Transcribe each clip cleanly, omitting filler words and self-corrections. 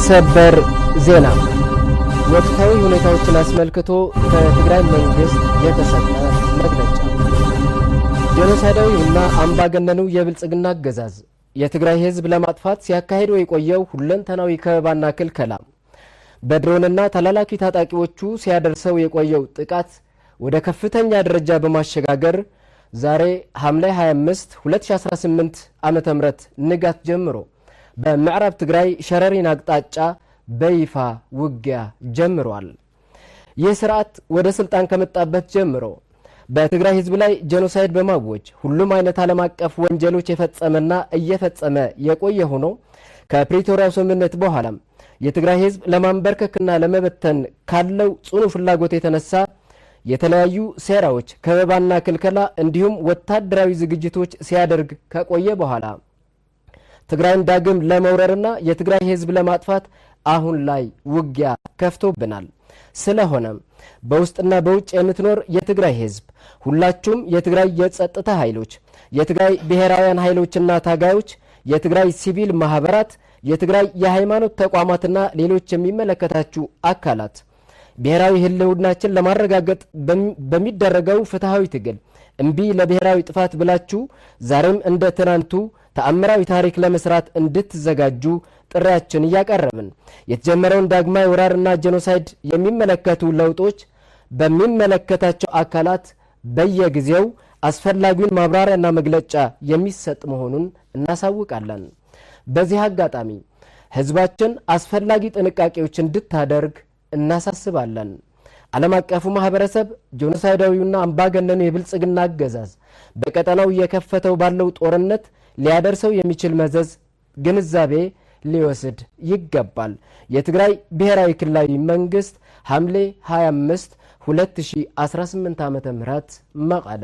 ሰበር ዜና ወቅታዊ ሁኔታዎችን አስመልክቶ ከትግራይ መንግስት የተሰጠ መግለጫ። ጄኖሳይዳዊውና አምባገነኑ የብልጽግና አገዛዝ የትግራይ ህዝብ ለማጥፋት ሲያካሂደው የቆየው ሁለንተናዊ ከበባና ክልከላ በድሮንና ተላላኪ ታጣቂዎቹ ሲያደርሰው የቆየው ጥቃት ወደ ከፍተኛ ደረጃ በማሸጋገር ዛሬ ሐምሌ 25 2018 ዓመተ ምህረት ንጋት ጀምሮ በምዕራብ ትግራይ ሸረሪን አቅጣጫ በይፋ ውጊያ ጀምሯል። ይህ ስርዓት ወደ ስልጣን ከመጣበት ጀምሮ በትግራይ ህዝብ ላይ ጄኖሳይድ በማወጅ ሁሉም አይነት ዓለም አቀፍ ወንጀሎች የፈጸመና እየፈጸመ የቆየ ሆኖ ከፕሪቶሪያው ስምምነት በኋላም የትግራይ ህዝብ ለማንበርከክና ለመበተን ካለው ጽኑ ፍላጎት የተነሳ የተለያዩ ሴራዎች ከበባና ክልከላ እንዲሁም ወታደራዊ ዝግጅቶች ሲያደርግ ከቆየ በኋላ ትግራይን ዳግም ለመውረርና የትግራይ ህዝብ ለማጥፋት አሁን ላይ ውጊያ ከፍቶብናል። ስለሆነም በውስጥና በውጭ የምትኖር የትግራይ ህዝብ ሁላችሁም የትግራይ የጸጥታ ኃይሎች፣ የትግራይ ብሔራውያን ኃይሎችና ታጋዮች፣ የትግራይ ሲቪል ማህበራት፣ የትግራይ የሃይማኖት ተቋማትና ሌሎች የሚመለከታችሁ አካላት ብሔራዊ ህልውናችን ለማረጋገጥ በሚደረገው ፍትሃዊ ትግል እምቢ ለብሔራዊ ጥፋት ብላችሁ ዛሬም እንደ ትናንቱ ተአምራዊ ታሪክ ለመስራት እንድትዘጋጁ ጥሪያችን እያቀረብን የተጀመረውን ዳግማዊ ወራርና ጄኖሳይድ የሚመለከቱ ለውጦች በሚመለከታቸው አካላት በየጊዜው አስፈላጊውን ማብራሪያና መግለጫ የሚሰጥ መሆኑን እናሳውቃለን። በዚህ አጋጣሚ ህዝባችን አስፈላጊ ጥንቃቄዎች እንድታደርግ እናሳስባለን። ዓለም አቀፉ ማህበረሰብ ጄኖሳይዳዊውና አምባገነኑ የብልጽግና አገዛዝ በቀጠናው እየከፈተው ባለው ጦርነት ሊያደርሰው የሚችል መዘዝ ግንዛቤ ሊወስድ ይገባል። የትግራይ ብሔራዊ ክልላዊ መንግስት ሐምሌ 25 2018 ዓመተ ምህረት መቀለ።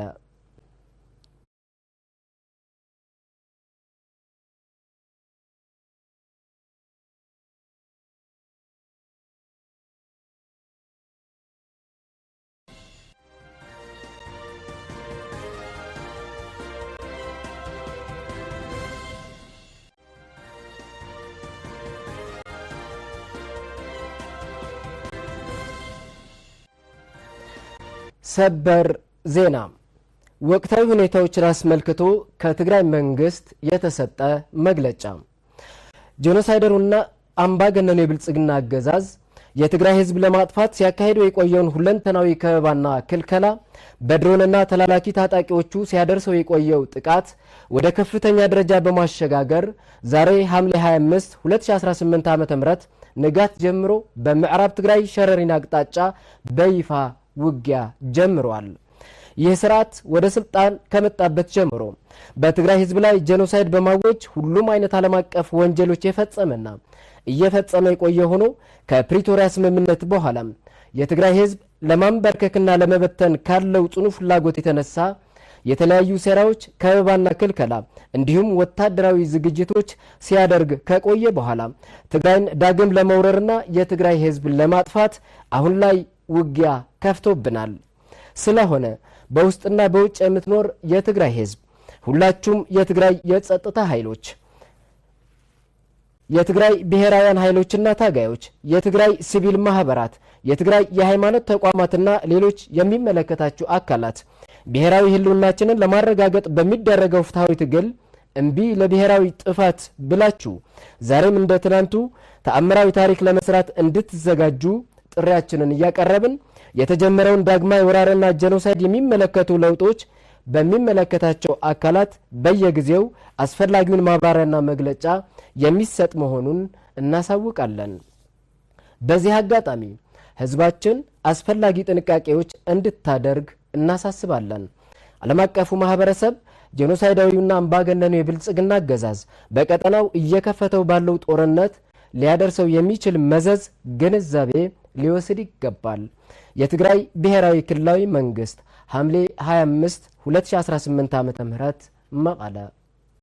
ሰበር ዜና ወቅታዊ ሁኔታዎችን አስመልክቶ ከትግራይ መንግስት የተሰጠ መግለጫ። ጄኖሳይደሩና አምባገነኑ የብልጽግና አገዛዝ የትግራይ ህዝብ ለማጥፋት ሲያካሂደው የቆየውን ሁለንተናዊ ከበባና ክልከላ በድሮንና ተላላኪ ታጣቂዎቹ ሲያደርሰው የቆየው ጥቃት ወደ ከፍተኛ ደረጃ በማሸጋገር ዛሬ ሐምሌ 25 2018 ዓ.ም ንጋት ጀምሮ በምዕራብ ትግራይ ሸረሪን አቅጣጫ በይፋ ውጊያ ጀምሯል። ይህ ስርዓት ወደ ስልጣን ከመጣበት ጀምሮ በትግራይ ህዝብ ላይ ጄኖሳይድ በማወጅ ሁሉም አይነት ዓለም አቀፍ ወንጀሎች የፈጸመና እየፈጸመ የቆየ ሆኖ ከፕሪቶሪያ ስምምነት በኋላ የትግራይ ህዝብ ለማንበርከክና ለመበተን ካለው ጽኑ ፍላጎት የተነሳ የተለያዩ ሴራዎች ከበባና ክልከላ እንዲሁም ወታደራዊ ዝግጅቶች ሲያደርግ ከቆየ በኋላ ትግራይን ዳግም ለመውረርና የትግራይ ህዝብ ለማጥፋት አሁን ላይ ውጊያ ከፍቶብናል። ስለሆነ በውስጥና በውጭ የምትኖር የትግራይ ህዝብ ሁላችሁም የትግራይ የጸጥታ ኃይሎች፣ የትግራይ ብሔራውያን ኃይሎችና ታጋዮች፣ የትግራይ ሲቪል ማህበራት፣ የትግራይ የሃይማኖት ተቋማትና ሌሎች የሚመለከታችሁ አካላት ብሔራዊ ህልውናችንን ለማረጋገጥ በሚደረገው ፍትሃዊ ትግል እምቢ ለብሔራዊ ጥፋት ብላችሁ ዛሬም እንደ ትናንቱ ተአምራዊ ታሪክ ለመስራት እንድትዘጋጁ ጥሪያችንን እያቀረብን የተጀመረውን ዳግማዊ ወራርና ጄኖሳይድ የሚመለከቱ ለውጦች በሚመለከታቸው አካላት በየጊዜው አስፈላጊውን ማብራሪያና መግለጫ የሚሰጥ መሆኑን እናሳውቃለን። በዚህ አጋጣሚ ህዝባችን አስፈላጊ ጥንቃቄዎች እንድታደርግ እናሳስባለን። ዓለም አቀፉ ማህበረሰብ ጄኖሳይዳዊውና አምባገነኑ የብልጽግና አገዛዝ በቀጠናው እየከፈተው ባለው ጦርነት ሊያደርሰው የሚችል መዘዝ ግንዛቤ ሊወስድ ይገባል። የትግራይ ብሔራዊ ክልላዊ መንግስት ሐምሌ 25 2018 ዓ.ም መቀለ።